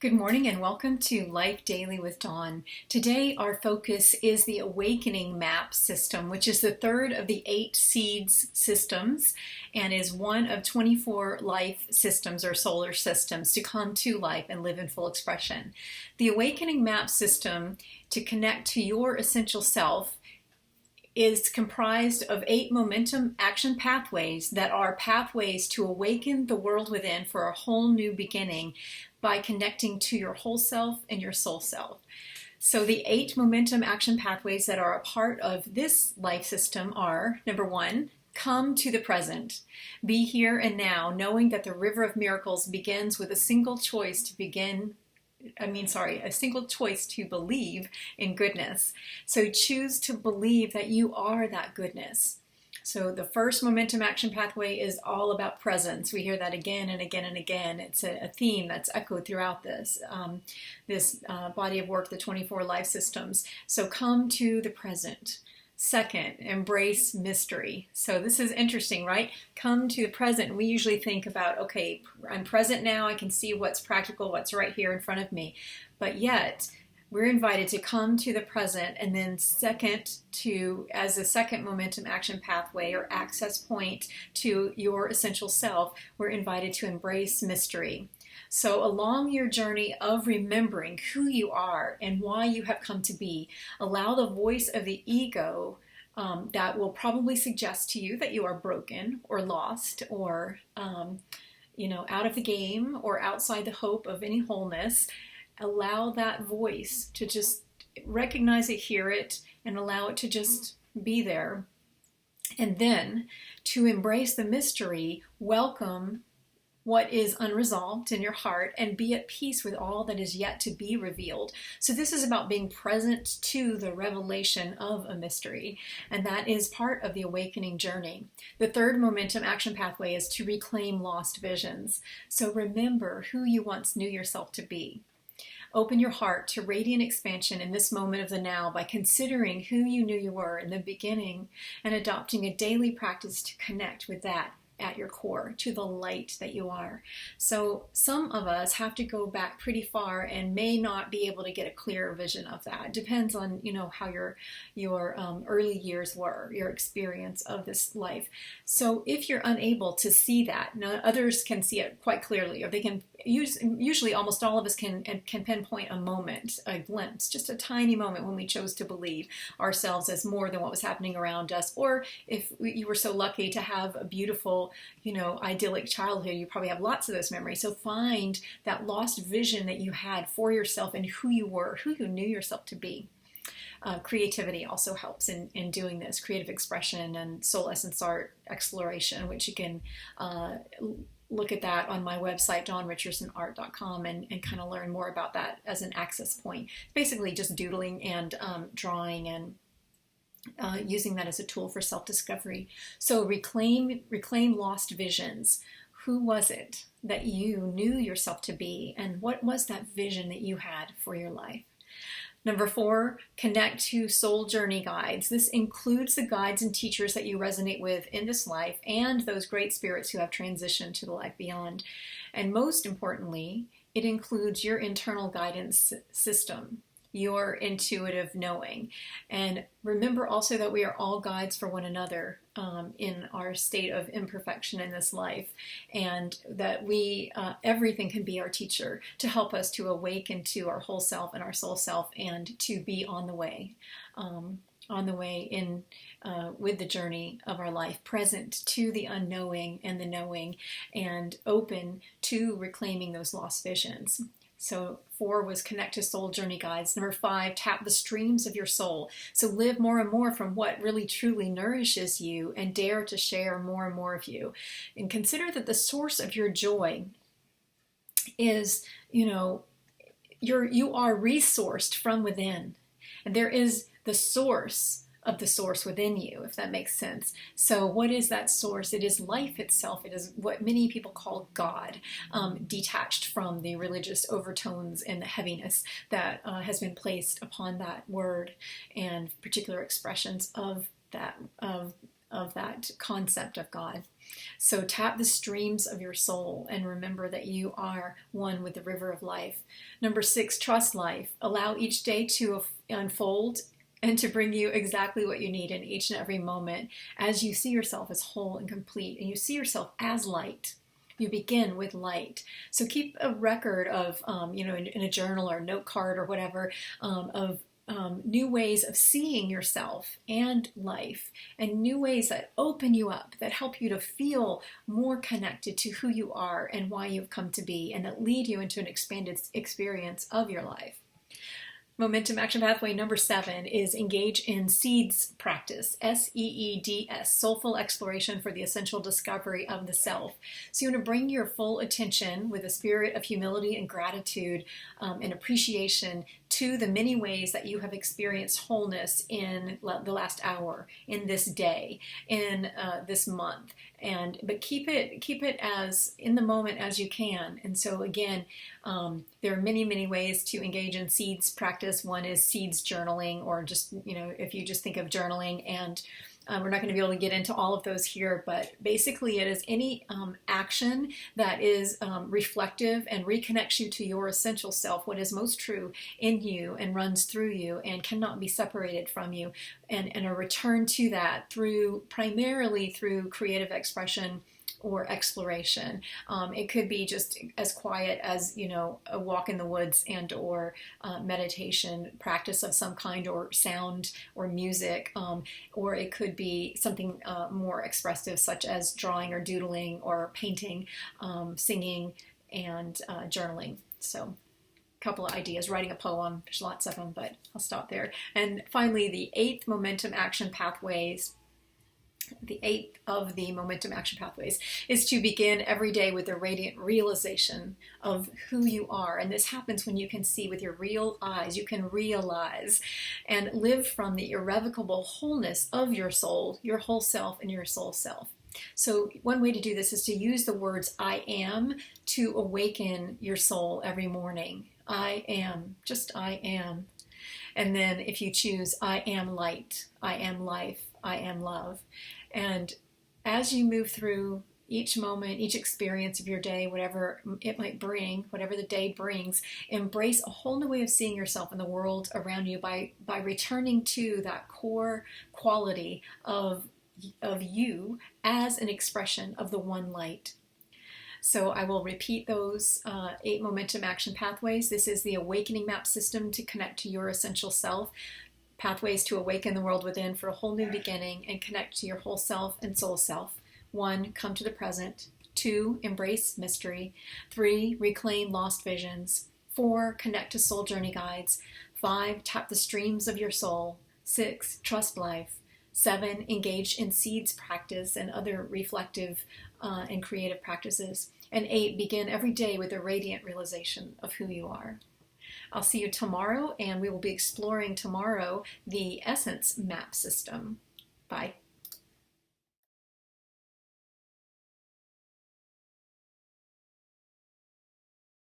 Good morning and welcome to Life Daily with Dawn. Today our focus is the Awakening Map system, which is the third of the 8 seeds systems and is one of 24 life systems or solar systems to come to life and live in full expression. The Awakening Map system, to connect to your essential self, is comprised of 8 momentum action pathways that are pathways to awaken the world within for a whole new beginning by connecting to your whole self and your soul self. So the 8 momentum action pathways that are a part of this life system are: number 1, come to the present. Be here and now, knowing that the river of miracles begins with a single choice to a single choice to believe in goodness. So choose to believe that you are that goodness. So the first momentum action pathway is all about presence. We hear that again and again and again. It's a theme that's echoed throughout this body of work, the 24 life systems. So come to the present. Second, embrace mystery. So this is interesting, right? Come to the present. We usually think about, okay, I'm present now. I can see what's practical, what's right here in front of me. But yet, we're invited to come to the present, and then as a second momentum action pathway or access point to your essential self, we're invited to embrace mystery. So along your journey of remembering who you are and why you have come to be, allow the voice of the ego that will probably suggest to you that you are broken or lost or out of the game or outside the hope of any wholeness. Allow that voice to just recognize it, hear it, and allow it to just be there. And then to embrace the mystery, welcome what is unresolved in your heart and be at peace with all that is yet to be revealed. So this is about being present to the revelation of a mystery, and that is part of the awakening journey. The third momentum action pathway is to reclaim lost visions. So remember who you once knew yourself to be. Open your heart to radiant expansion in this moment of the now by considering who you knew you were in the beginning and adopting a daily practice to connect with that at your core, to the light that you are. So some of us have to go back pretty far and may not be able to get a clear vision of that. It depends on how your early years were, your experience of this life. So if you're unable to see that, now others can see it quite clearly, or they can usually almost all of us can pinpoint a moment, a glimpse, just a tiny moment when we chose to believe ourselves as more than what was happening around us. Or if you were so lucky to have a beautiful, idyllic childhood, you probably have lots of those memories. So find that lost vision that you had for yourself and who you were, who you knew yourself to be. Creativity also helps in doing this, creative expression and soul essence art exploration, which you can look at that on my website, dawnrichersonart.com, and kind of learn more about that as an access point. Basically just doodling and drawing and using that as a tool for self-discovery. So reclaim lost visions. Who was it that you knew yourself to be, and what was that vision that you had for your life? Number 4, connect to soul journey guides. This includes the guides and teachers that you resonate with in this life and those great spirits who have transitioned to the life beyond. And most importantly, it includes your internal guidance system, your intuitive knowing. And remember also that we are all guides for one another in our state of imperfection in this life, and that everything can be our teacher to help us to awaken to our whole self and our soul self, and to be on the way in with the journey of our life, present to the unknowing and the knowing, and open to reclaiming those lost visions. So 4 was connect to soul journey guides. Number 5, tap the streams of your soul. So live more and more from what really truly nourishes you and dare to share more and more of you. And consider that the source of your joy is, you are resourced from within. And there is the source of the source within you, if that makes sense. So what is that source? It is life itself. It is what many people call God, detached from the religious overtones and the heaviness that has been placed upon that word and particular expressions of that concept of God. So tap the streams of your soul and remember that you are one with the river of life. Number 6, trust life. Allow each day to unfold and to bring you exactly what you need in each and every moment as you see yourself as whole and complete and you see yourself as light. You begin with light. So keep a record of, in a journal or a note card or whatever, of new ways of seeing yourself and life, and new ways that open you up, that help you to feel more connected to who you are and why you've come to be, and that lead you into an expanded experience of your life. Momentum action pathway number 7 is engage in seeds practice, SEEDS, soulful exploration for the essential discovery of the self. So you want to bring your full attention with a spirit of humility and gratitude and appreciation to the many ways that you have experienced wholeness in the last hour, in this day, in this month, but keep it as in the moment as you can. And so again, there are many ways to engage in seeds practice. One is seeds journaling, or just if you just think of journaling, and we're not going to be able to get into all of those here, but basically it is any action that is reflective and reconnects you to your essential self, what is most true in you and runs through you and cannot be separated from you, and a return to that primarily through creative expression or exploration. It could be just as quiet as a walk in the woods and or meditation practice of some kind, or sound or music, or it could be something more expressive, such as drawing or doodling or painting, singing, and journaling. So couple of ideas, writing a poem, there's lots of them, but I'll stop there. And finally, the 8th momentum action pathways, the 8th of the momentum action pathways, is to begin every day with a radiant realization of who you are. And this happens when you can see with your real eyes, you can realize and live from the irrevocable wholeness of your soul, your whole self, and your soul self. So one way to do this is to use the words I am to awaken your soul every morning. I am, just I am. And then if you choose, I am light, I am life, I am love. And as you move through each moment, each experience of your day, whatever it might bring, whatever the day brings, embrace a whole new way of seeing yourself in the world around you by returning to that core quality of you as an expression of the one light. So I will repeat those 8 momentum action pathways. This is the awakening map system to connect to your essential self. Pathways to awaken the world within for a whole new beginning and connect to your whole self and soul self. 1, come to the present. 2, embrace mystery. 3, reclaim lost visions. 4, connect to soul journey guides. 5, tap the streams of your soul. 6, trust life. 7, engage in seeds practice and other reflective and creative practices. And 8, begin every day with a radiant realization of who you are. I'll see you tomorrow, and we will be exploring tomorrow the Essence Map System. Bye.